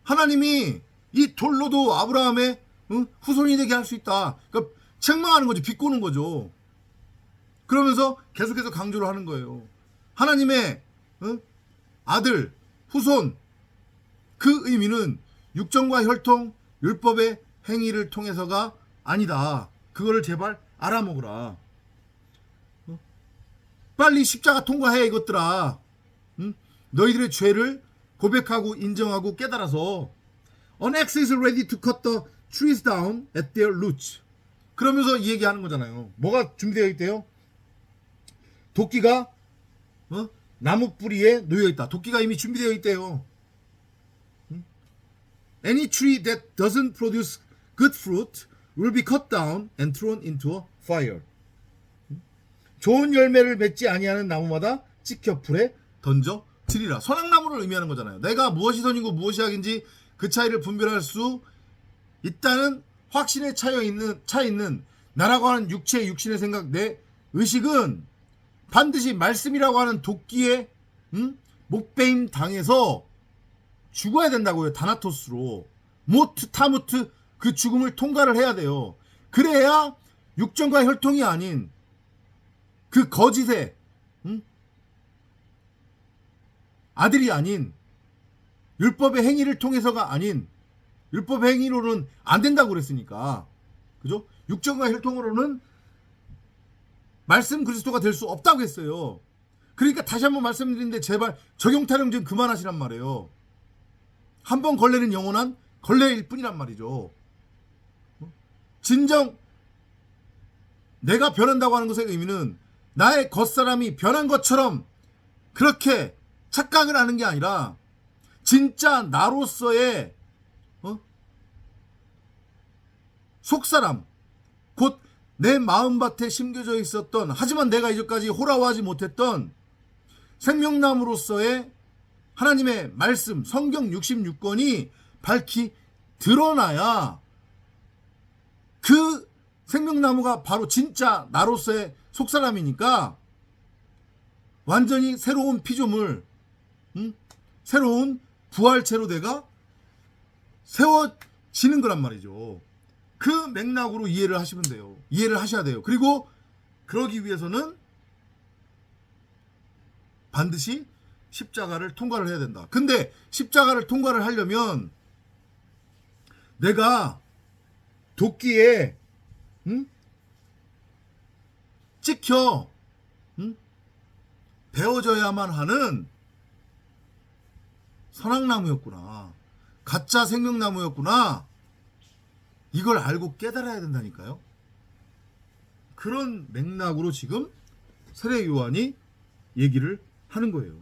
하나님이 이 돌로도 아브라함의 후손이 되게 할 수 있다. 그러니까 책망하는 거죠. 비꼬는 거죠. 그러면서 계속해서 강조를 하는 거예요. 하나님의 아들, 후손, 그 의미는 육정과 혈통, 율법의 행위를 통해서가 아니다. 그거를 제발 알아먹으라. 빨리 십자가 통과해 이것들아. 너희들의 죄를 고백하고 인정하고 깨달아서 An axe is ready to cut the trees down at their roots. 그러면서 이 얘기하는 거잖아요. 뭐가 준비되어 있대요? 도끼가 나무 뿌리에 놓여 있다. 도끼가 이미 준비되어 있대요. Any tree that doesn't produce good fruit will be cut down and thrown into a fire. 좋은 열매를 맺지 아니하는 나무마다 찍혀 불에 던져지리라. 선악나무를 의미하는 거잖아요. 내가 무엇이 선이고 무엇이 악인지 그 차이를 분별할 수 있다는 확신에 차 있는 나라고 하는 육신의 생각, 내 의식은 반드시 말씀이라고 하는 도끼에 목베임 당해서 죽어야 된다고요. 다나토스로. 모트 타무트 그 죽음을 통과를 해야 돼요. 그래야 육정과 혈통이 아닌 그 거짓의 아들이 아닌 율법의 행위를 통해서가 아닌 율법의 행위로는 안 된다고 그랬으니까. 그죠? 육정과 혈통으로는 말씀 그리스도가 될 수 없다고 했어요. 그러니까 다시 한번 말씀드리는데 제발 적용 타령 좀 그만하시란 말이에요. 한 번 걸레는 영원한 걸레일 뿐이란 말이죠. 진정 내가 변한다고 하는 것의 의미는 나의 겉사람이 변한 것처럼 그렇게 착각을 하는 게 아니라 진짜 나로서의 속사람, 곧 내 마음밭에 심겨져 있었던, 하지만 내가 이제까지 호라워하지 못했던 생명나무로서의 하나님의 말씀, 성경 66권이 밝히 드러나야 그 생명나무가 바로 진짜 나로서의 속사람이니까 완전히 새로운 피조물, 새로운 부활체로 내가 세워지는 거란 말이죠. 그 맥락으로 이해를 하시면 돼요. 이해를 하셔야 돼요. 그리고 그러기 위해서는 반드시 십자가를 통과를 해야 된다. 근데 십자가를 통과를 하려면 내가 도끼에 찍혀 베어져야만 하는 선악나무였구나. 가짜 생명나무였구나. 이걸 알고 깨달아야 된다니까요. 그런 맥락으로 지금 세례 요한이 얘기를 하는 거예요.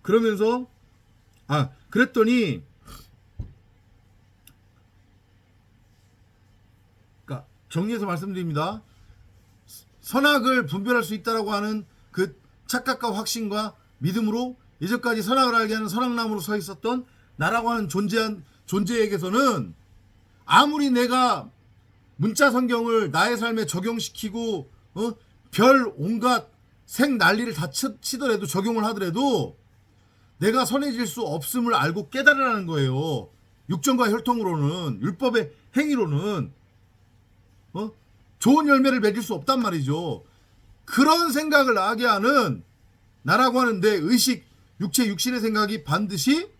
그러면서 그랬더니 그러니까 정리해서 말씀드립니다. 선악을 분별할 수 있다라고 하는 그 착각과 확신과 믿음으로 이제까지 선악을 알게 하는 선악나무로 서 있었던 나라고 하는 존재에게서는 아무리 내가 문자 성경을 나의 삶에 적용시키고 별 온갖 생 난리를 다 치더라도 적용을 하더라도 내가 선해질 수 없음을 알고 깨달으라는 거예요. 육정과 혈통으로는 율법의 행위로는 좋은 열매를 맺을 수 없단 말이죠. 그런 생각을 나게 하는 나라고 하는데 의식, 육체, 육신의 생각이 반드시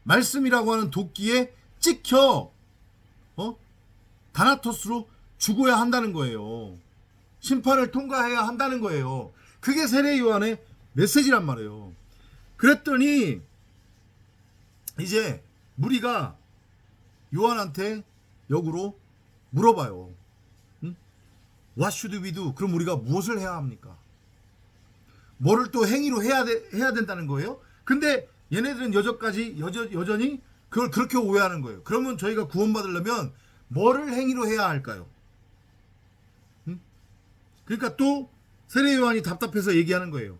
말씀이라고 하는 도끼에 찍혀 다나토스로 죽어야 한다는 거예요. 심판을 통과해야 한다는 거예요. 그게 세례 요한의 메시지란 말이에요. 그랬더니 이제 무리가 요한한테 역으로 물어봐요. What should we do? 그럼 우리가 무엇을 해야 합니까? 뭐를 또 행위로 해야 된다는 거예요? 근데 얘네들은 여전히 그걸 그렇게 오해하는 거예요. 그러면 저희가 구원받으려면 뭐를 행위로 해야 할까요? 그러니까 또 세례 요한이 답답해서 얘기하는 거예요.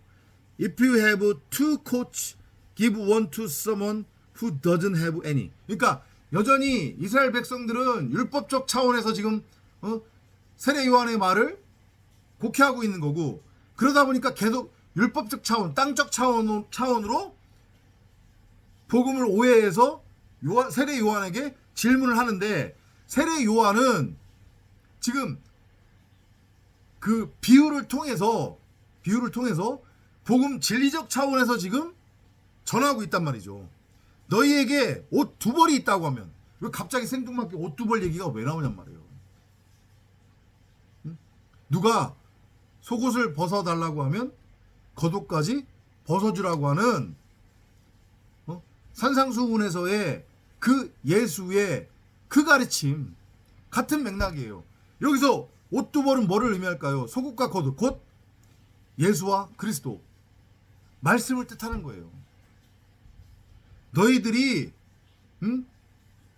If you have two coats, give one to someone who doesn't have any. 그러니까 여전히 이스라엘 백성들은 율법적 차원에서 지금 세례 요한의 말을 곡해하고 있는 거고, 그러다 보니까 계속 율법적 차원, 땅적 차원으로 복음을 오해해서 세례 요한에게 질문을 하는데, 세례 요한은 지금 그 비유를 통해서 복음 진리적 차원에서 지금 전하고 있단 말이죠. 너희에게 옷 두 벌이 있다고 하면 왜 갑자기 생뚱맞게 옷 두 벌 얘기가 왜 나오냔 말이에요. 누가 속옷을 벗어달라고 하면 겉옷까지 벗어주라고 하는 산상수훈에서의 그 예수의 그 가르침 같은 맥락이에요. 여기서 옷 두 벌은 뭐를 의미할까요? 속옷과 겉옷, 곧 예수와 그리스도 말씀을 뜻하는 거예요. 너희들이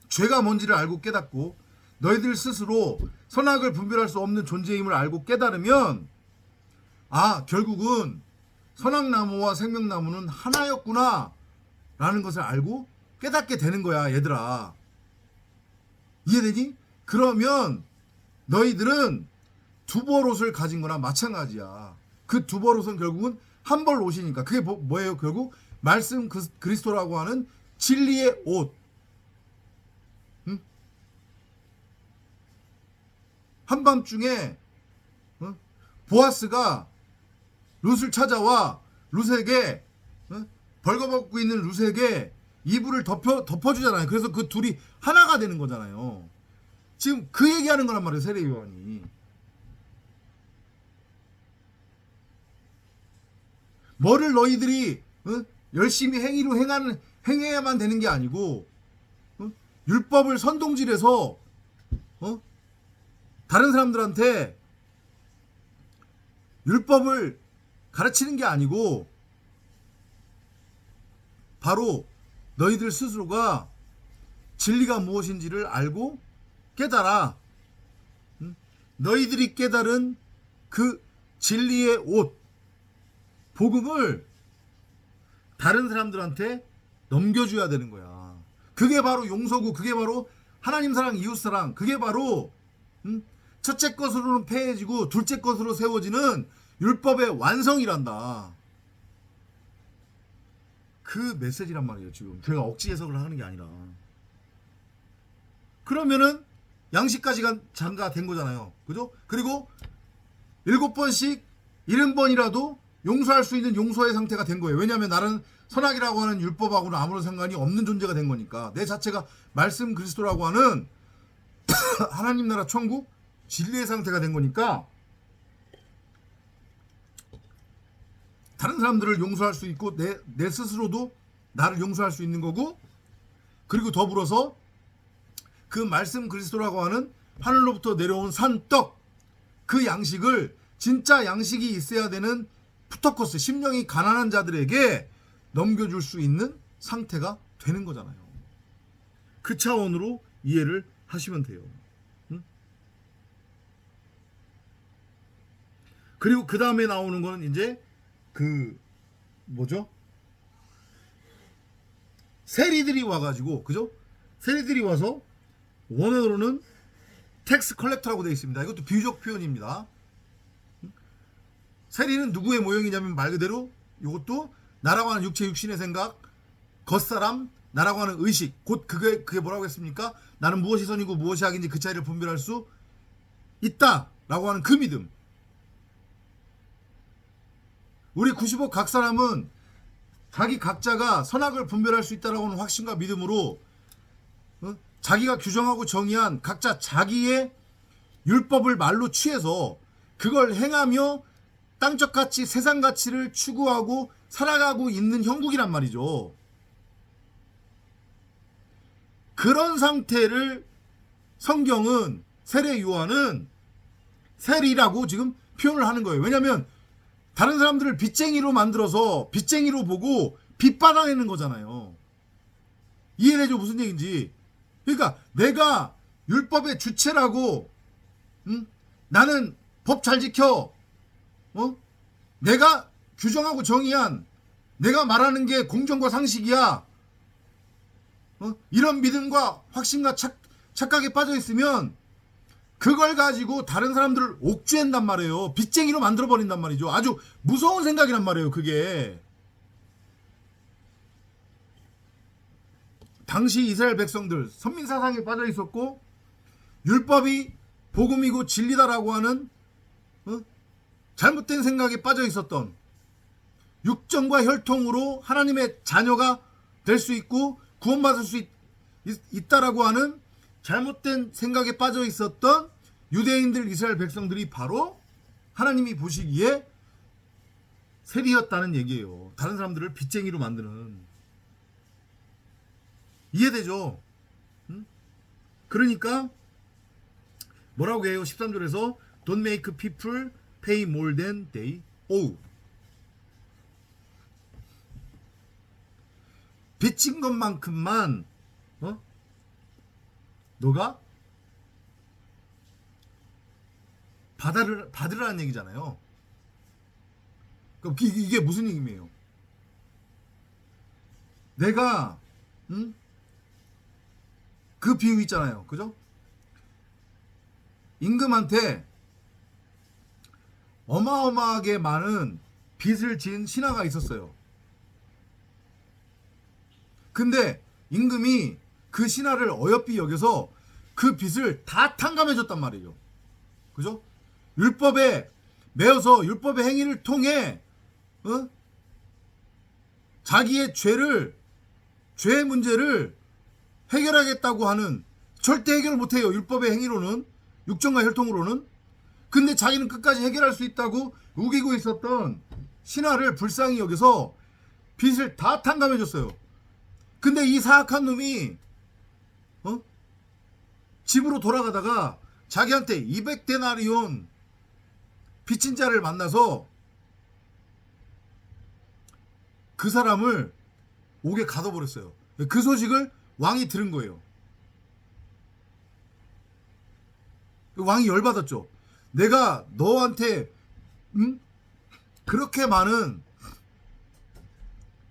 죄가 뭔지를 알고 깨닫고 너희들 스스로 선악을 분별할 수 없는 존재임을 알고 깨달으면, 결국은 선악나무와 생명나무는 하나였구나 라는 것을 알고 깨닫게 되는 거야, 얘들아. 이해되니? 그러면 너희들은 두 벌 옷을 가진 거나 마찬가지야. 그 두 벌 옷은 결국은 한 벌 옷이니까. 그게 뭐예요? 결국 말씀 그리스도라고 하는 진리의 옷. 한밤중에 보아스가 룻을 찾아와 룻에게 벌거벗고 있는 룻에게 이불을 덮어주잖아요. 그래서 그 둘이 하나가 되는 거잖아요. 지금 그 얘기하는 거란 말이에요, 세례 요한이. 뭐를 너희들이 열심히 행위로 행해야만 되는 게 아니고, 율법을 선동질해서 다른 사람들한테 율법을 가르치는 게 아니고, 바로 너희들 스스로가 진리가 무엇인지를 알고 깨달아. 너희들이 깨달은 그 진리의 옷, 복음을 다른 사람들한테 넘겨줘야 되는 거야. 그게 바로 용서고, 그게 바로 하나님 사랑, 이웃 사랑, 그게 바로 첫째 것으로는 폐해지고 둘째 것으로 세워지는 율법의 완성이란다. 그 메시지란 말이에요. 지금 제가 억지 해석을 하는 게 아니라. 그러면은 양식까지 장가 된 거잖아요. 그죠? 그리고 7번씩 70번이라도 용서할 수 있는 용서의 상태가 된 거예요. 왜냐하면 나는 선악이라고 하는 율법하고는 아무런 상관이 없는 존재가 된 거니까. 내 자체가 말씀 그리스도라고 하는 하나님 나라 천국 진리의 상태가 된 거니까 다른 사람들을 용서할 수 있고 내 스스로도 나를 용서할 수 있는 거고, 그리고 더불어서 그 말씀 그리스도라고 하는 하늘로부터 내려온 산떡, 그 양식을 진짜 양식이 있어야 되는 푸터코스, 심령이 가난한 자들에게 넘겨줄 수 있는 상태가 되는 거잖아요. 그 차원으로 이해를 하시면 돼요. 그리고 그 다음에 나오는 거는 이제 세리들이 와가지고, 그죠? 세리들이 와서 원어로는 텍스 컬렉터라고 되어 있습니다. 이것도 비유적 표현입니다. 세리는 누구의 모형이냐면 말 그대로 이것도 나라고 하는 육체 육신의 생각, 겉사람, 나라고 하는 의식, 곧 그게 뭐라고 했습니까? 나는 무엇이 선이고 무엇이 악인지 그 차이를 분별할 수 있다라고 하는 그 믿음. 우리 90억 각 사람은 자기 각자가 선악을 분별할 수 있다라고 하는 확신과 믿음으로 자기가 규정하고 정의한 각자 자기의 율법을 말로 취해서 그걸 행하며 땅적 가치, 세상 가치를 추구하고 살아가고 있는 형국이란 말이죠. 그런 상태를 성경은 세례 요한은 세리라고 지금 표현을 하는 거예요. 왜냐하면 다른 사람들을 빚쟁이로 만들어서 빚쟁이로 보고 빚받아내는 거잖아요. 이해되죠? 무슨 얘기인지. 그러니까 내가 율법의 주체라고, 나는 법 잘 지켜, 내가 규정하고 정의한, 내가 말하는 게 공정과 상식이야, 이런 믿음과 확신과 착각에 빠져 있으면 그걸 가지고 다른 사람들을 옥죄한단 말이에요. 빚쟁이로 만들어버린단 말이죠. 아주 무서운 생각이란 말이에요. 그게 당시 이스라엘 백성들 선민사상에 빠져 있었고 율법이 복음이고 진리다라고 하는 잘못된 생각에 빠져 있었던, 육정과 혈통으로 하나님의 자녀가 될 수 있고 구원받을 수 있다라고 하는 잘못된 생각에 빠져 있었던 유대인들, 이스라엘 백성들이 바로 하나님이 보시기에 세리였다는 얘기예요. 다른 사람들을 빚쟁이로 만드는. 이해되죠? 그러니까 뭐라고 해요? 13절에서 Don't make people pay more than they owe. 빚진 것만큼만 너가 받으라는 얘기잖아요. 그럼 이게 무슨 얘기예요? 내가 그 비유 있잖아요. 그죠? 임금한테 어마어마하게 많은 빚을 진 신하가 있었어요. 근데 임금이 그 신하를 어여삐 여겨서 그 빚을 다 탕감해줬단 말이에요. 그죠? 율법에 매여서 율법의 행위를 통해 자기의 죄의 문제를 해결하겠다고 하는, 절대 해결을 못해요. 율법의 행위로는, 육정과 혈통으로는. 근데 자기는 끝까지 해결할 수 있다고 우기고 있었던 신하를 불쌍히 여겨서 빚을 다 탕감해줬어요. 근데 이 사악한 놈이 집으로 돌아가다가 자기한테 200데나리온 빚진 자를 만나서 그 사람을 옥에 가둬버렸어요. 그 소식을 왕이 들은 거예요. 왕이 열받았죠. 내가 너한테 그렇게 많은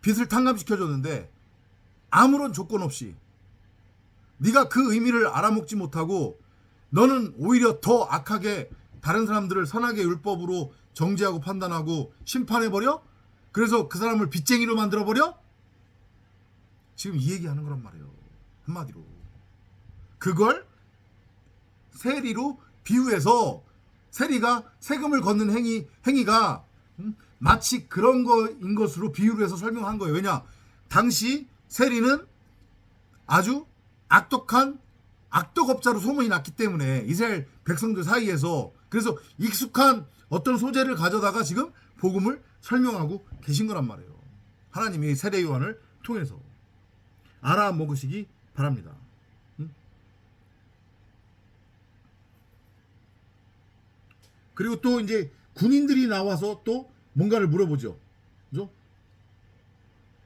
빚을 탕감시켜줬는데 아무런 조건 없이 네가 그 의미를 알아먹지 못하고 너는 오히려 더 악하게 다른 사람들을 선하게 율법으로 정죄하고 판단하고 심판해버려? 그래서 그 사람을 빚쟁이로 만들어버려? 지금 이 얘기하는 거란 말이에요. 한마디로. 그걸 세리로 비유해서 세리가 세금을 걷는 행위가 마치 그런 거인 것으로 비유를 해서 설명한 거예요. 왜냐? 당시 세리는 아주 악독한 악독업자로 소문이 났기 때문에 이스라엘 백성들 사이에서. 그래서 익숙한 어떤 소재를 가져다가 지금 복음을 설명하고 계신 거란 말이에요. 하나님이 세례 요한을 통해서 알아먹으시기 바랍니다. 그리고 또 이제 군인들이 나와서 또 뭔가를 물어보죠. 그죠?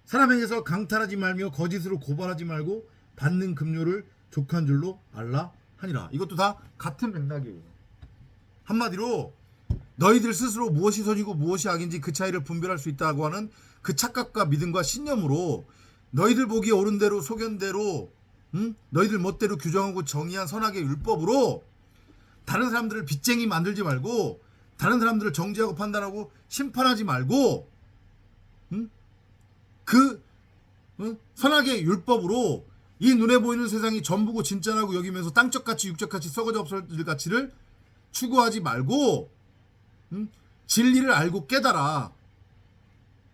사람에게서 강탈하지 말며 거짓으로 고발하지 말고 받는 급료를 족한 줄로 알라 하니라. 이것도 다 같은 맥락이에요. 한마디로 너희들 스스로 무엇이 선이고 무엇이 악인지 그 차이를 분별할 수 있다고 하는 그 착각과 믿음과 신념으로 너희들 보기에 옳은 대로 소견대로 너희들 멋대로 규정하고 정의한 선악의 율법으로 다른 사람들을 빚쟁이 만들지 말고 다른 사람들을 정죄하고 판단하고 심판하지 말고 그 선악의 율법으로 이 눈에 보이는 세상이 전부고 진짜라고 여기면서 땅적 가치, 육적 가치, 썩어져 없어질 가치를 추구하지 말고 진리를 알고 깨달아.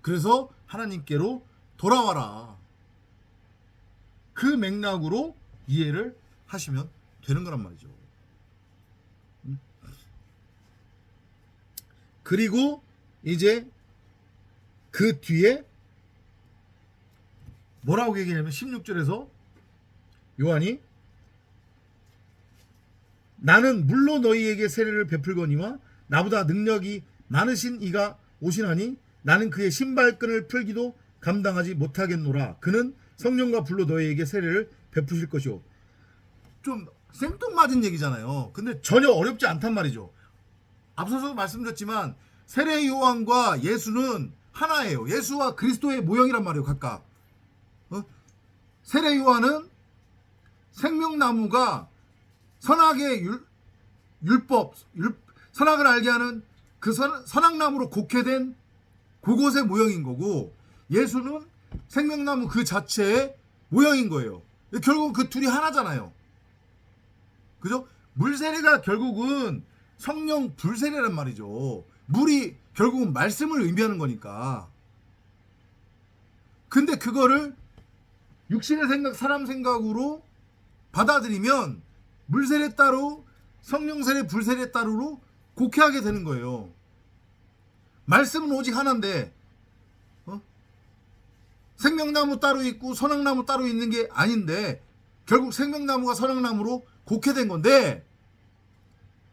그래서 하나님께로 돌아와라. 그 맥락으로 이해를 하시면 되는 거란 말이죠. 그리고 이제 그 뒤에 뭐라고 얘기하냐면 16절에서 요한이 나는 물로 너희에게 세례를 베풀거니와 나보다 능력이 많으신 이가 오시나니 나는 그의 신발끈을 풀기도 감당하지 못하겠노라. 그는 성령과 불로 너희에게 세례를 베푸실 것이오. 좀 생뚱맞은 얘기잖아요. 근데 전혀 어렵지 않단 말이죠. 앞서서 말씀드렸지만 세례 요한과 예수는 하나예요. 예수와 그리스도의 모형이란 말이에요. 각각. 세례 요한은 생명나무가 선악의 율법, 선악을 알게 하는 그 선악나무로 곡해된 그곳의 모형인 거고, 예수는 생명나무 그 자체의 모형인 거예요. 결국 그 둘이 하나잖아요. 그죠? 물세례가 결국은 성령 불세례란 말이죠. 물이 결국은 말씀을 의미하는 거니까. 근데 그거를 육신의 생각, 사람 생각으로 받아들이면 물세례 따로 성령세례 불세례 따로로 곡해하게 되는 거예요. 말씀은 오직 하나인데 생명나무 따로 있고 선악나무 따로 있는 게 아닌데 결국 생명나무가 선악나무로 곡해된 건데,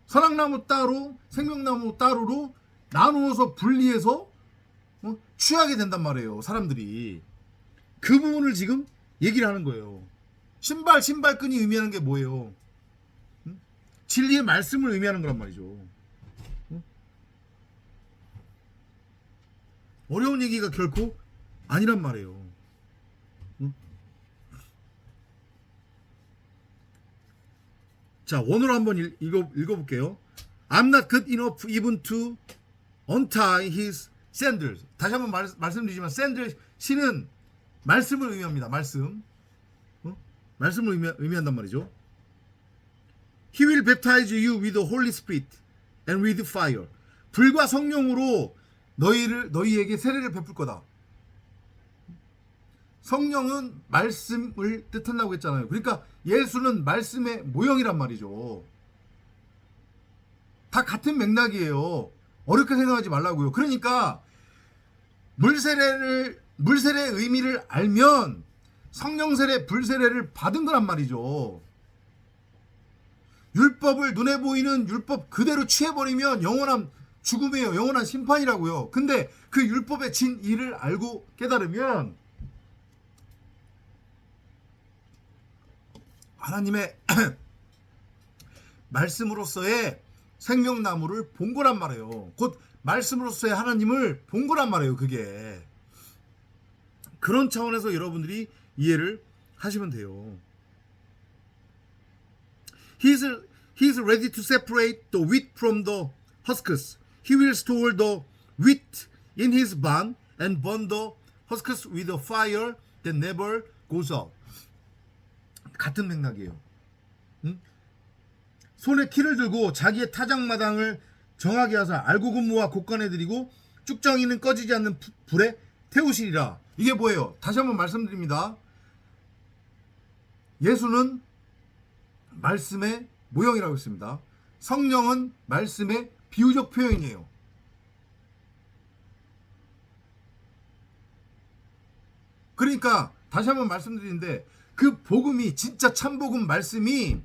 선악나무 따로 생명나무 따로로 나누어서 분리해서 취하게 된단 말이에요. 사람들이 그 부분을 지금 얘기를 하는 거예요. 신발끈이 의미하는 게 뭐예요? 진리의 말씀을 의미하는 거란 말이죠. 어려운 얘기가 결코 아니란 말이에요. 자, 원어로 한번 읽어볼게요. I'm not good enough even to untie his sandals. 다시 한번 말씀드리지만 sandal 신은 말씀을 의미합니다. 말씀을 의미한단 말이죠. He will baptize you with the Holy Spirit and with fire. 불과 성령으로 너희에게 세례를 베풀 거다. 성령은 말씀을 뜻한다고 했잖아요. 그러니까 예수는 말씀의 모형이란 말이죠. 다 같은 맥락이에요. 어렵게 생각하지 말라고요. 그러니까 물세례의 의미를 알면 성령세례, 불세례를 받은 거란 말이죠. 율법을 눈에 보이는 율법 그대로 취해버리면 영원한 죽음이에요. 영원한 심판이라고요. 근데 그 율법의 진리를 알고 깨달으면 하나님의 말씀으로서의 생명나무를 본 거란 말이에요. 곧 말씀으로서의 하나님을 본 거란 말이에요. 그게 그런 차원에서 여러분들이 이해를 하시면 돼요. He is ready to separate the wheat from the husks. He will store the wheat in his barn and burn the husks with a fire that never goes out. 같은 맥락이에요. 손에 키를 들고 자기의 타작마당을 정하게 하사 알고근무와 곡간해드리고 쭉정이는 꺼지지 않는 불에 태우시리라. 이게 뭐예요? 다시 한번 말씀드립니다. 예수는 말씀의 모형이라고 했습니다. 성령은 말씀의 비유적 표현이에요. 그러니까 다시 한번 말씀드리는데 그 복음이 진짜 참복음 말씀이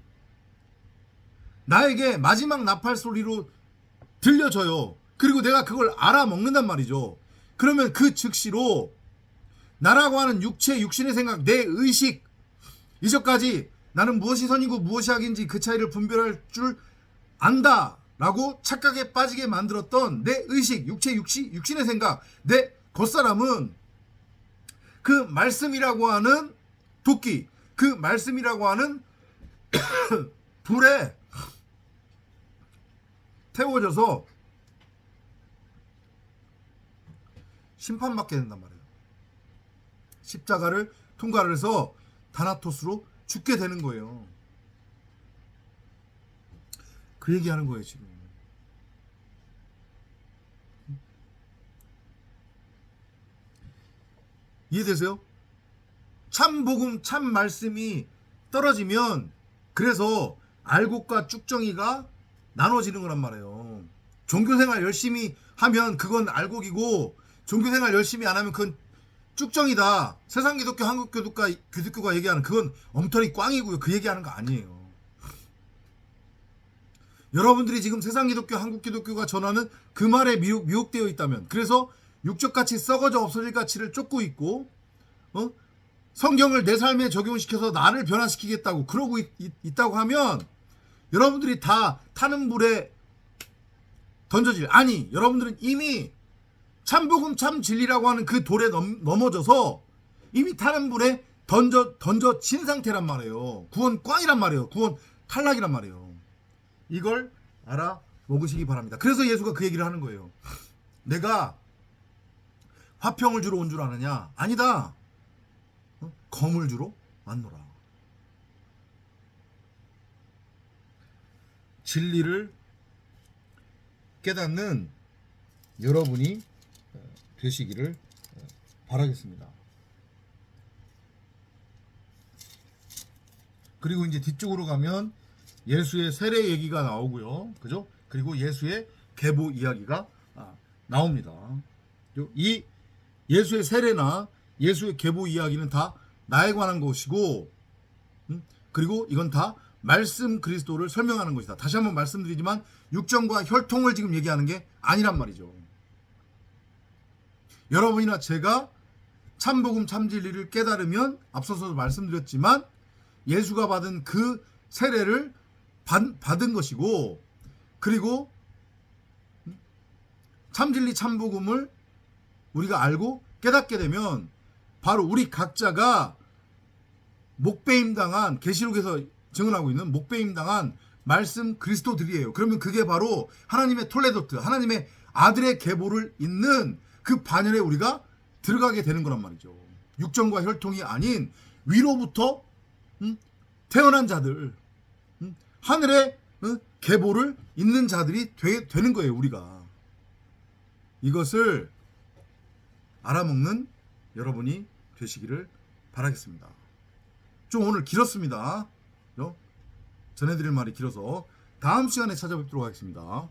나에게 마지막 나팔 소리로 들려져요. 그리고 내가 그걸 알아먹는단 말이죠. 그러면 그 즉시로 나라고 하는 육체, 육신의 생각, 내 의식, 이전까지 나는 무엇이 선이고 무엇이 악인지 그 차이를 분별할 줄 안다 라고 착각에 빠지게 만들었던 내 의식, 육체, 육신의 생각, 내 겉사람은 그 말씀이라고 하는 도끼, 그 말씀이라고 하는 불에 태워져서 심판받게 된단 말이에요. 십자가를 통과를 해서 다나토스로 죽게 되는 거예요. 그 얘기하는 거예요 지금. 이해되세요? 참 복음, 참 말씀이 떨어지면 그래서 알곡과 쭉정이가 나눠지는 거란 말이에요. 종교생활 열심히 하면 그건 알곡이고, 종교생활 열심히 안 하면 그건 쭉정이다. 세상 기독교, 한국 기독교가 얘기하는 그건 엉터리 꽝이고요. 그 얘기하는 거 아니에요. 여러분들이 지금 세상 기독교, 한국 기독교가 전하는 그 말에 미혹되어 있다면, 그래서 육적 가치, 썩어져 없어질 가치를 쫓고 있고, 성경을 내 삶에 적용시켜서 나를 변화시키겠다고 그러고 있다고 하면 여러분들이 다 타는 불에 던져질, 아니 여러분들은 이미 참복음 참진리라고 하는 그 돌에 넘어져서 이미 타는 불에 던져진 상태란 말이에요. 구원 꽝이란 말이에요. 구원 탈락이란 말이에요. 이걸 알아먹으시기 바랍니다. 그래서 예수가 그 얘기를 하는 거예요. 내가 화평을 주러 온 줄 아느냐? 아니다. 검을 주러 왔노라. 진리를 깨닫는 여러분이 되시기를 바라겠습니다. 그리고 이제 뒤쪽으로 가면 예수의 세례 얘기가 나오고요. 그죠? 그리고 예수의 계보 이야기가 나옵니다. 이 예수의 세례나 예수의 계보 이야기는 다 나에 관한 것이고, 그리고 이건 다 말씀 그리스도를 설명하는 것이다. 다시 한번 말씀드리지만 육정과 혈통을 지금 얘기하는 게 아니란 말이죠. 여러분이나 제가 참복음 참진리를 깨달으면 앞서서도 말씀드렸지만 예수가 받은 그 세례를 받은 것이고, 그리고 참진리 참복음을 우리가 알고 깨닫게 되면 바로 우리 각자가 목배임당한, 계시록에서 증언하고 있는 목배임당한 말씀 그리스도들이에요. 그러면 그게 바로 하나님의 톨레도트, 하나님의 아들의 계보를 잇는 그 반열에 우리가 들어가게 되는 거란 말이죠. 육정과 혈통이 아닌 위로부터 태어난 자들, 하늘의 계보를 잇는 자들이 되는 거예요. 우리가 이것을 알아먹는 여러분이 되시기를 바라겠습니다. 좀 오늘 길었습니다. 전해드릴 말이 길어서 다음 시간에 찾아뵙도록 하겠습니다.